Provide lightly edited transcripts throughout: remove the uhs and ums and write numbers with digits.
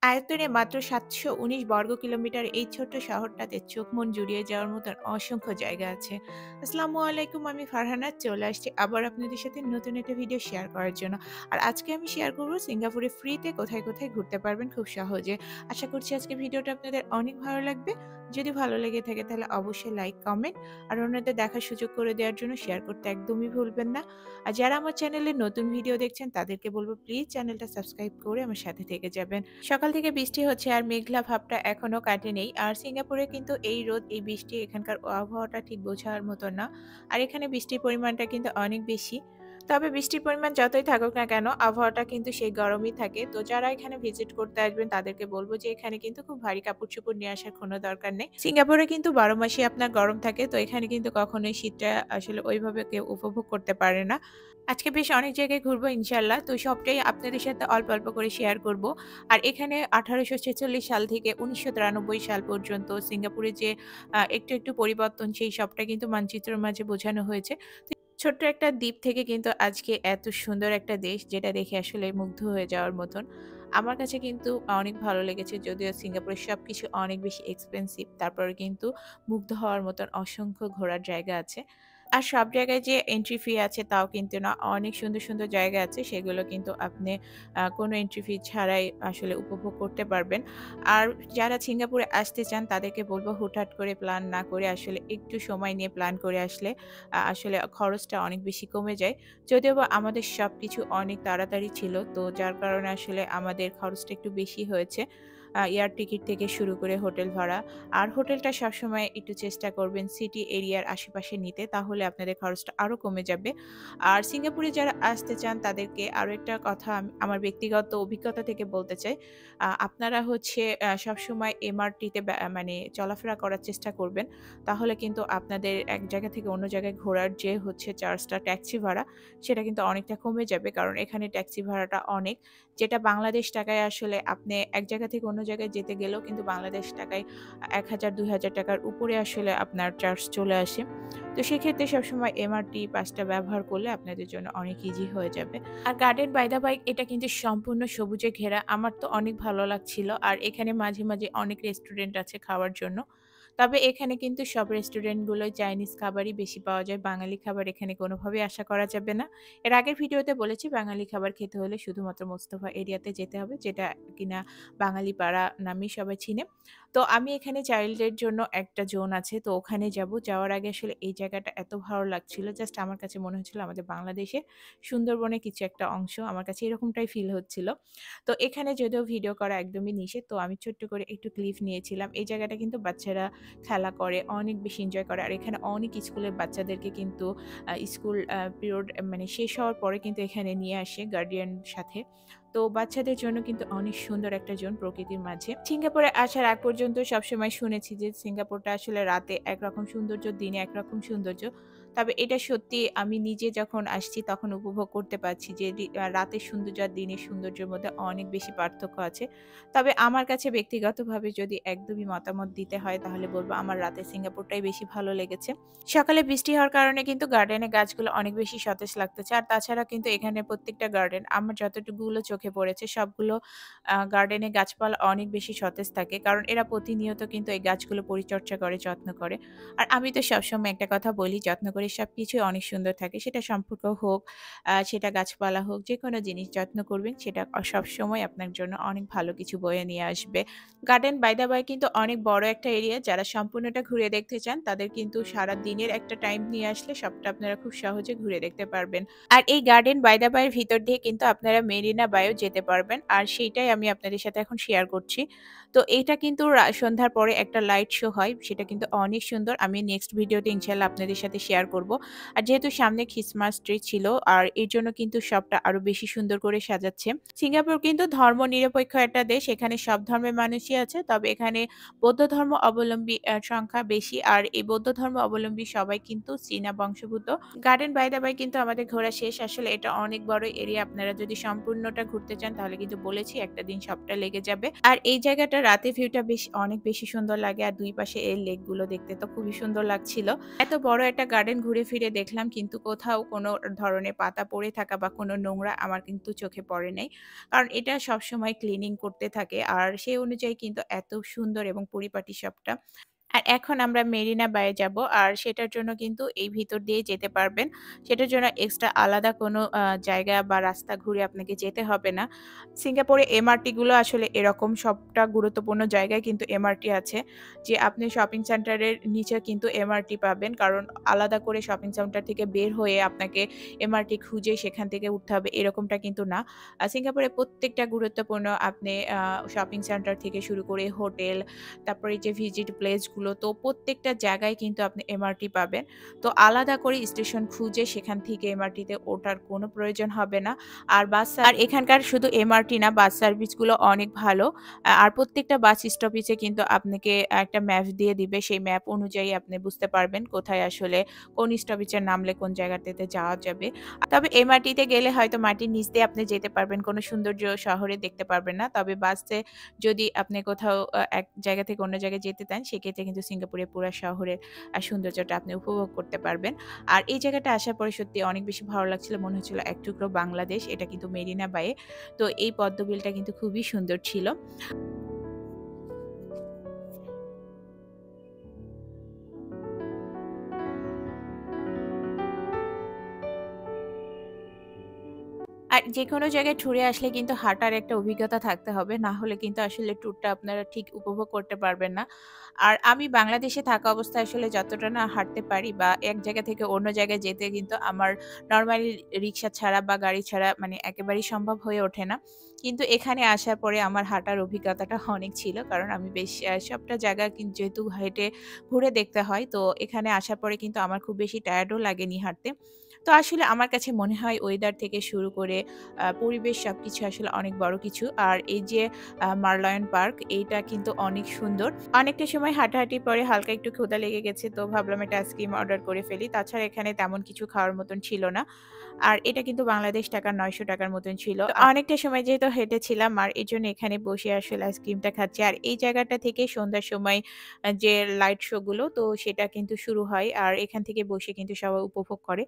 আয়তনে মাত্র ৭১৯ বর্গ কিলোমিটার এই ছোট্ট শহরটাতে চোখ মন জুড়িয়ে যাওয়ার মতন অসংখ্য জায়গা আছে। আসসালামু আলাইকুম, আমি ফারহানা চলে আসছি আবার আপনাদের সাথে নতুন একটা ভিডিও শেয়ার করার জন্য। আর আজকে আমি শেয়ার করব সিঙ্গাপুরে ফ্রিতে কোথায় কোথায় ঘুরতে পারবেন খুব সহজে। আশা করছি আজকে ভিডিওটা আপনাদের অনেক ভালো লাগবে। যদি ভালো লেগে থাকে তাহলে অবশ্যই লাইক, কমেন্ট আর অন্যদের দেখার সুযোগ করে দেওয়ার জন্য শেয়ার করতে একদমই ভুলবেন না। আর যারা আমার চ্যানেলে নতুন ভিডিও দেখছেন তাদেরকে বলবো প্লিজ চ্যানেলটা সাবস্ক্রাইব করে আমার সাথে থেকে যাবেন। সকাল থেকে বৃষ্টি হচ্ছে আর মেঘলা ভাবটা এখনো কাটেনি। আর সিঙ্গাপুরে কিন্তু এই রোদ, এই বৃষ্টি এখানকার আবহাওয়াটা ঠিক বোঝার মতো না। আর এখানে বৃষ্টির পরিমাণটা কিন্তু অনেক বেশি। তবে বৃষ্টির পরিমাণ যতই থাকুক না কেন আবহাওয়াটা কিন্তু সেই গরমই থাকে। তো যারা এখানে ভিজিট করতে আসবেন তাদেরকে বলবো যে এখানে কিন্তু খুব ভারী কাপড়-চোপড় নিয়ে আসার কোনো দরকার নেই। সিঙ্গাপুরে কিন্তু ১২ মাসই আপনার গরম থাকে। তো এখানে কিন্তু কখনোই শীতটা আসলে ওইভাবে কেউ উপভোগ করতে পারে না। আজকে বেশ অনেক জায়গায় ঘুরবো ইনশাআল্লাহ। তো সবটাই আপনাদের সাথে অল্প, অল্প করে শেয়ার করব। আর এখানে 1846 সাল থেকে 1993 সাল পর্যন্ত সিঙ্গাপুরে যে একটু, একটু পরিবর্তন সেই সবটা কিন্তু মানচিত্রের মাঝে বোঝানো হয়েছে। তো ছোট্ট একটা দ্বীপ থেকে কিন্তু আজকে এত সুন্দর একটা দেশ যেটা দেখে আসলে মুগ্ধ হয়ে যাওয়ার মতন। আমার কাছে কিন্তু অনেক ভালো লেগেছে, যদিও সিঙ্গাপুরের সবকিছু অনেক বেশি এক্সপেনসিভ। তারপরে কিন্তু মুগ্ধ হওয়ার মতন অসংখ্য ঘোরার জায়গা আছে। আর সব জায়গায় যে এন্ট্রি ফি আছে তাও কিন্তু না। অনেক সুন্দর, সুন্দর জায়গা আছে সেগুলো কিন্তু আপনি কোনো এন্ট্রি ফি ছাড়াই আসলে উপভোগ করতে পারবেন। আর যারা সিঙ্গাপুরে আসতে চান তাদেরকে বলব হুটহাট করে প্ল্যান না করে আসলে একটু সময় নিয়ে প্ল্যান করে আসলে আসলে খরচটা অনেক বেশি কমে যায়। যদিও বা আমাদের সবকিছু অনেক তাড়াতাড়ি ছিল, তো যার কারণে আসলে আমাদের খরচটা একটু বেশি হয়েছে। এয়ার টিকিট থেকে শুরু করে হোটেল ভাড়া। আর হোটেলটা সবসময় একটু চেষ্টা করবেন সিটি এরিয়ার আশেপাশে নিতে, তাহলে আপনাদের খরচটা আরো কমে যাবে। আর সিঙ্গাপুরে যারা আসতে চান তাদেরকে আরো একটা কথা আমি আমার ব্যক্তিগত অভিজ্ঞতা থেকে বলতে চাই। আপনারা হচ্ছে সবসময় এমআরটিতে মানে চলাফেরা করার চেষ্টা করবেন। তাহলে কিন্তু আপনাদের এক জায়গা থেকে অন্য জায়গায় ঘোরার যে হচ্ছে চার্জটা, ট্যাক্সি ভাড়া, সেটা কিন্তু অনেকটা কমে যাবে। কারণ এখানে ট্যাক্সি ভাড়াটা অনেক। যেটা বাংলাদেশ টাকায় আসলে আপনি এক জায়গা থেকে অন্য জায়গায় যেতে গেলেও কিন্তু বাংলাদেশ টাকায় ১,০০০-২,০০০ টাকার উপরে আসলে আপনার চার্জ চলে আসে। তো সেক্ষেত্রে সবসময় এমআরটি পাসটা ব্যবহার করলে আপনাদের জন্য অনেক ইজি হয়ে যাবে। আর গার্ডেন বাই দ্য বাইক এটা কিন্তু সম্পূর্ণ সবুজে ঘেরা। আমার তো অনেক ভালো লাগছিল। আর এখানে মাঝে, মাঝে অনেক রেস্টুরেন্ট আছে খাওয়ার জন্য। তবে এখানে কিন্তু সব রেস্টুরেন্টগুলোই চাইনিজ খাবারই বেশি পাওয়া যায়। বাঙালি খাবার এখানে কোনোভাবেই আশা করা যাবে না। এর আগের ভিডিওতে বলেছি বাঙালি খাবার খেতে হলে শুধুমাত্র মোস্তফা এরিয়াতে যেতে হবে, যেটা কিনা বাঙালি পাড়া নামেই সবাই চিনে। তো আমি এখানে চাইল্ডদের জন্য একটা জোন আছে, তো ওখানে যাব। যাওয়ার আগে আসলে এই জায়গাটা এত ভালো লাগছিল, জাস্ট আমার কাছে মনে হচ্ছিল আমাদের বাংলাদেশের সুন্দরবনের কিছু একটা অংশ। আমার কাছে এরকমটাই ফিল হচ্ছিল। তো এখানে যদিও ভিডিও করা একদমই নিষেধ, তো আমি ছোট্ট করে একটু ক্লিপ নিয়েছিলাম। এই জায়গাটা কিন্তু বাচ্চারা খেলা করে, অনেক বেশি এনজয় করে। আর এখানে অনেক স্কুলের বাচ্চাদেরকে কিন্তু স্কুল পিরিয়ড মানে শেষ হওয়ার পরে কিন্তু এখানে নিয়ে আসে গার্ডিয়ান সাথে। তো বাচ্চাদের জন্য কিন্তু অনেক সুন্দর একটা জোন প্রকৃতির মাঝে। সিঙ্গাপুরে আসার আগ পর্যন্ত সবসময় শুনেছি যে সিঙ্গাপুরটা আসলে রাতে একরকম সৌন্দর্য, দিনে একরকম সৌন্দর্য। তবে এটা সত্যি আমি নিজে যখন আসছি তখন উপভোগ করতে পারছি যে রাতের সৌন্দর্য আর দিনের সৌন্দর্যের মধ্যে অনেক বেশি পার্থক্য আছে। তবে আমার কাছে ব্যক্তিগতভাবে যদি একদমই মতামত দিতে হয় তাহলে বলব আমার রাতের সিঙ্গাপুরটাই বেশি ভালো লেগেছে। সকালে বৃষ্টি হওয়ার কারণে কিন্তু গার্ডেনে গাছগুলো অনেক বেশি সতেজ লাগতেছে। আর তাছাড়া কিন্তু এখানে প্রত্যেকটা গার্ডেন আমার যতটুকুগুলো চোখে পড়েছে সবগুলো গার্ডেনে গাছপালা অনেক বেশি সতেজ থাকে। কারণ এরা প্রতিনিয়ত কিন্তু এই গাছগুলো পরিচর্যা করে, যত্ন করে। আর আমি তো সবসময় একটা কথা বলি, যত্ন করে সবকিছুই অনেক সুন্দর থাকে। সেটা সম্পর্ক হোক, সেটা গাছপালা হোক, যেকোনো জিনিস যত্ন করবেন সেটা সবসময় আপনার জন্য অনেক ভালো কিছু বয়ে নিয়ে আসবে। গার্ডেন বাই দ্য বাই কিন্তু অনেক বড় একটা এরিয়া। যারা সম্পূর্ণটা ঘুরে দেখতে চান তাদের কিন্তু সারাদিনের একটা টাইম নিয়ে আসলে সবটা আপনারা খুব সহজে ঘুরে দেখতে পারবেন। আর এই গার্ডেন বাই দ্য বাইয়ের ভিতর দিয়ে কিন্তু আপনারা মেরিনা বাইও যেতে পারবেন। আর সেইটাই আমি আপনাদের সাথে এখন শেয়ার করছি। তো এইটা কিন্তু সন্ধ্যার পরে একটা লাইট শো হয়। সেটা কিন্তু অনেক সুন্দর। আমি নেক্সট ভিডিওতে ইনশাআল্লাহ আপনাদের সাথে শেয়ার করব। আর যেহেতু সামনে খ্রিসমাস ট্রি ছিল আর এর জন্য কিন্তু সবটা আরো বেশি সুন্দর করে সাজাচ্ছে। সিঙ্গাপুর কিন্তু ধর্মনিরপেক্ষ একটা দেশ। এখানে সব ধর্মের মানুষই আছে। তবে এখানে বৌদ্ধ ধর্ম অবলম্বী সংখ্যা বেশি। আর এই বৌদ্ধ ধর্ম অবলম্বী সবাই কিন্তু চীনা বংশোদ্ভূত। গার্ডেন বাই দ্য বাই কিন্তু আমাদের ঘোরা শেষ। আসলে এটা অনেক বড় এরিয়া। আপনারা যদি সম্পূর্ণটা ঘুরতে চান তাহলে কিন্তু বলেছি একটা দিন সবটা লেগে যাবে। আর এই জায়গাটা রাতে ভিউটা অনেক বেশি সুন্দর লাগে। আর দুই পাশে এই লেক গুলো দেখতে তো খুবই সুন্দর লাগছিল। এত বড় একটা গার্ডেন ঘুরে ফিরে দেখলাম কিন্তু কোথাও কোনো ধরনের পাতা পড়ে থাকা বা কোনো নোংরা আমার কিন্তু চোখে পড়ে নাই। কারণ এটা সবসময় ক্লিনিং করতে থাকে। আর সেই অনুযায়ী কিন্তু এত সুন্দর এবং পরিপাটি সবটা। আর এখন আমরা মেরিনা বায়ে যাব। আর সেটার জন্য কিন্তু এই ভিতর দিয়েই যেতে পারবেন। সেটার জন্য এক্সট্রা আলাদা কোনো জায়গা বা রাস্তা ঘুরে আপনাকে যেতে হবে না। সিঙ্গাপুরে এমআরটি গুলো আসলে এরকম সবটা গুরুত্বপূর্ণ জায়গায় কিন্তু এমআরটি আছে। যে আপনি শপিং সেন্টারের নিচে কিন্তু এমআরটি পাবেন। কারণ আলাদা করে শপিং সেন্টার থেকে বের হয়ে আপনাকে এমআরটি খুঁজে সেখান থেকে উঠতে হবে এরকমটা কিন্তু না। সিঙ্গাপুরে প্রত্যেকটা গুরুত্বপূর্ণ আপনি শপিং সেন্টার থেকে শুরু করে হোটেল, তারপরে এই যে ভিজিট প্লেস গুলো তো প্রত্যেকটা জায়গায় কিন্তু আপনি এমআরটি পাবেন। তো আলাদা করে স্টেশন খুঁজে সেখান থেকে এমআরটিতে ওঠার কোনো প্রয়োজন হবে না। আর এখানকার শুধু এমআরটি না বাস সার্ভিস গুলো অনেক ভালো। আর প্রত্যেকটা বাস স্টপেজে কিন্তু আপনাকে একটা ম্যাপ দিয়ে দিবে। সেই ম্যাপ অনুযায়ী আপনি বুঝতে পারবেন কোথায় আসলে কোন স্টপেজে নামলে কোন জায়গাটাতে যাওয়া যাবে। তবে এমআরটিতে গেলে হয়তো মাটির নিচ দিয়ে আপনি যেতে পারবেন। কোনো সৌন্দর্য শহরে দেখতে পারবেন না। তবে বাসে যদি আপনি কোথাও এক জায়গা থেকে অন্য জায়গায় যেতে চান, সেক্ষেত্রে কিন্তু সিঙ্গাপুরের পুরা শহরের সৌন্দর্যটা আপনি উপভোগ করতে পারবেন। আর এই জায়গাটা আসার পরে সত্যি অনেক বেশি ভালো লাগছিল। মনে হচ্ছিল এক টুকরো বাংলাদেশ। এটা কিন্তু মেরিনা বায়ে। তো এই পদ্মবিলটা কিন্তু খুবই সুন্দর ছিল। আর যেকোনো জায়গায় ট্যুরে আসলে কিন্তু হাঁটার একটা অভিজ্ঞতা থাকতে হবে। না হলে কিন্তু আসলে ট্যুরটা আপনারা ঠিক উপভোগ করতে পারবেন না। আর আমি বাংলাদেশে থাকা অবস্থায় আসলে যতটা না হাঁটতে পারি বা এক জায়গা থেকে অন্য জায়গায় যেতে কিন্তু আমার নরমালি রিক্সা ছাড়া বা গাড়ি ছাড়া মানে একেবারেই সম্ভব হয়ে ওঠে না। কিন্তু এখানে আসার পরে আমার হাঁটার অভিজ্ঞতাটা অনেক ছিল। কারণ আমি বেশ সবটা জায়গা যেহেতু হেঁটে ঘুরে দেখতে হয়, তো এখানে আসার পরে কিন্তু আমার খুব বেশি টায়ার্ডও লাগেনি হাঁটতে। তো আসলে আমার কাছে মনে হয় ওয়েদার থেকে শুরু করে পরিবেশ সবকিছু আসলে অনেক বড় কিছু। আর এই যে মার্লায়ন পার্ক এইটা কিন্তু অনেক সুন্দর। অনেকটা সময় হাঁটাহাঁটির পরে হালকা একটু ক্ষুধা লেগে গেছে তো ভাবলাম একটা আইসক্রিম অর্ডার করে ফেলি। তাছাড়া এখানে তেমন কিছু খাওয়ার মতন ছিল না। আর এটা কিন্তু বাংলাদেশ টাকা ৳৯০০ মতন ছিল। তো অনেকটা সময় যেহেতু হেঁটেছিলাম আর এজন্য এখানে বসে আসলে আইসক্রিমটা খাচ্ছি। আর এই জায়গাটা থেকে সন্ধ্যার সময় যে লাইট শো গুলো তো সেটা কিন্তু শুরু হয়। আর এখান থেকে বসে কিন্তু সবাই উপভোগ করে।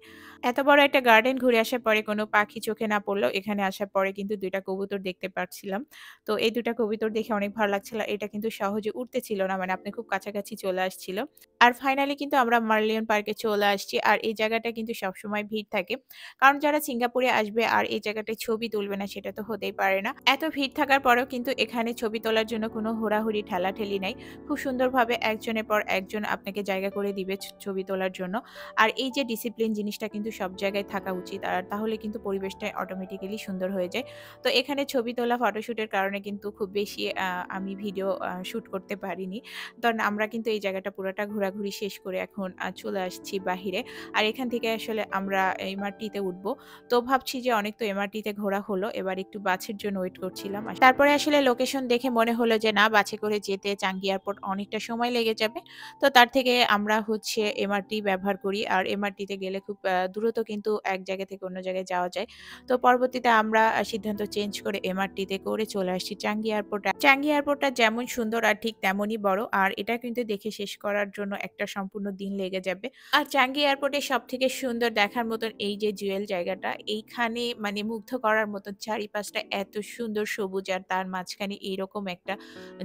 এত বড় একটা গার্ডেন ঘুরে আসার পরে কোনো পাখি চোখে না পড়লেও এখানে আসার পরে কিন্তু ২ টা কবুতর দেখতে পাচ্ছিলাম। তো এই ২ টা কবুতর দেখে অনেক ভালো লাগছিল। এটা কিন্তু সহজে উড়তেছিল না। মানে আপনি খুব কাছাকাছি চলে আসছিল। আর ফাইনালি কিন্তু আমরা মার্লিয়ন পার্কে চলে আসছি। আর এই জায়গাটা কিন্তু সবসময় ভিড় থাকে। কারণ যারা সিঙ্গাপুরে আসবে আর এই জায়গাটায় ছবি তুলবে না সেটা তো হতেই পারে না। এত ভিড় থাকার পরেও কিন্তু এখানে ছবি তোলার জন্য কোনো হুড়াহুড়ি ঠেলাঠেলি নাই। খুব সুন্দরভাবে একজনের পর একজন আপনাকে জায়গা করে দিবে ছবি তোলার জন্য। আর এই যে ডিসিপ্লিন জিনিসটা কিন্তু সব জায়গায় থাকা উচিত। আর তাহলে কিন্তু পরিবেশটা অটোমেটিক্যালি সুন্দর হয়ে যায়। তো এখানে ছবি তোলা ফটোশুটের কারণে কিন্তু খুব বেশি আমি ভিডিও শুট করতে পারিনি। কারণ আমরা কিন্তু এই জায়গাটা পুরাটা ঘোরাঘুরি শেষ করে এখন চলে আসছি বাহিরে। আর এখান থেকে আসলে আমরা এমআরটিতে উঠবো। তো ভাবছি যে অনেক তো এমআরটিতে ঘোরা হলো। এবার একটু বাসের জন্য ওয়েট করছিলাম। তারপরে আসলে লোকেশন দেখে মনে হলো যে না বাসে করে যেতে চাঙ্গি এয়ারপোর্ট অনেকটা সময় লেগে যাবে। তো তার থেকে আমরা হচ্ছে এমআরটি ব্যবহার করি। আর এমআরটিতে গেলে খুব দ্রুত কিন্তু এক জায়গা থেকে অন্য জায়গায় যাওয়া যায়। তো পরবর্তীতে আমরা সিদ্ধান্ত চেঞ্জ করে এমআরটিতে করে চলে আসছি চাঙ্গি এয়ারপোর্টে। চাঙ্গি এয়ারপোর্টটা যেমন সুন্দর আর ঠিক তেমনই বড়। আর এটা কিন্তু দেখে শেষ করার জন্য একটা সম্পূর্ণ দিন লেগে যাবে। আর চাঙ্গি এয়ারপোর্টে সবথেকে সুন্দর দেখার মতন এই যে জুয়েল জায়গাটা, এইখানে মানে মুগ্ধ করার মতন চারিপাশটা এত সুন্দর সবুজ আর তার মাঝখানে এইরকম একটা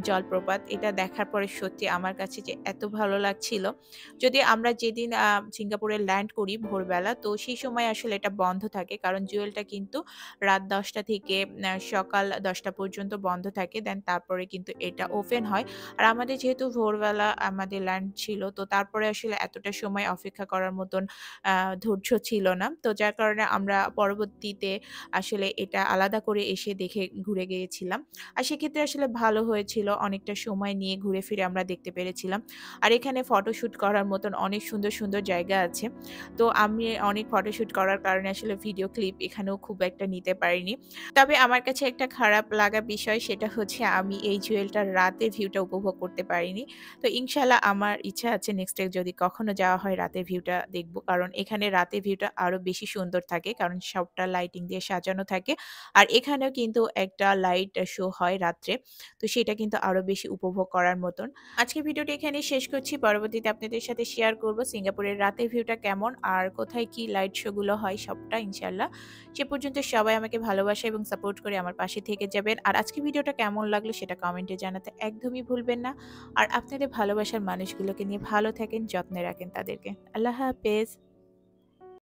জলপ্রপাত। এটা দেখার পরে সত্যি আমার কাছে যে এত ভালো লাগছিল। যদি আমরা যেদিন সিঙ্গাপুরে ল্যান্ড করি ভোরবেলা, তো সেই সময় আসলে এটা বন্ধ থাকে। কারণ জুয়েলটা কিন্তু রাত ১০টা থেকে সকাল ১০টা পর্যন্ত বন্ধ থাকে। দেন তারপরে কিন্তু এটা ওপেন হয়। আর আমাদের যেহেতু ভোরবেলা আমাদের ল্যান্ড ছিল, তো তারপরে আসলে এতটা সময় অপেক্ষা করার মতন আ ধৈর্য ছিল না। তো যার কারণে আমরা পরবর্তীতে আসলে এটা আলাদা করে এসে দেখে ঘুরে গিয়েছিলাম। আর সেক্ষেত্রে আসলে ভালো হয়েছিল। অনেকটা সময় নিয়ে ঘুরে ফিরে আমরা দেখতে পেরেছিলাম। আর এখানে ফটোশুট করার মতন অনেক সুন্দর, সুন্দর জায়গা আছে। তো আমি অনেক ফটোশুট করার কারণে আসলে ভিডিও ক্লিপ এখানেও খুব একটা নিতে পারিনি। তবে আমার কাছে একটা খারাপ লাগা বিষয় সেটা হচ্ছে আমি এই জুয়েলটার রাতের ভিউটা উপভোগ করতে পারিনি। তো ইনশাআল্লাহ আমার ইচ্ছা আছে নেক্সট টাইম যদি কখনো যাওয়া হয় রাতের ভিউটা দেখব। কারণ এখানে রাতের ভিউটা আরো বেশি সুন্দর থাকে। কারণ সবটা লাইটিং দিয়ে সাজানো থাকে। আর এখানেও কিন্তু একটা লাইট শো হয় রাত্রে। তো সেটা কিন্তু আরো বেশি উপভোগ করার মতন। আজকের ভিডিওটা এখানেই শেষ করছি। পরবর্তীতে আপনাদের সাথে শেয়ার করব সিঙ্গাপুরের রাতের ভিউটা কেমন আর কোথায় কি লাইট শো গুলো হয় সবটা ইনশাআল্লাহ। সে পর্যন্ত সবাই আমাকে ভালোবাসা এবং সাপোর্ট করে আমার পাশে থেকে যাবেন। আর আজকের ভিডিওটা কেমন লাগলো সেটা কমেন্টে জানাতে একদমই ভুলবেন না। আর আপনাদের ভালোবাসার মানুষগুলোকে নিয়ে ভালো থাকেন, যত্নে রাখেন তাদেরকে। আল্লাহ হাফেজ।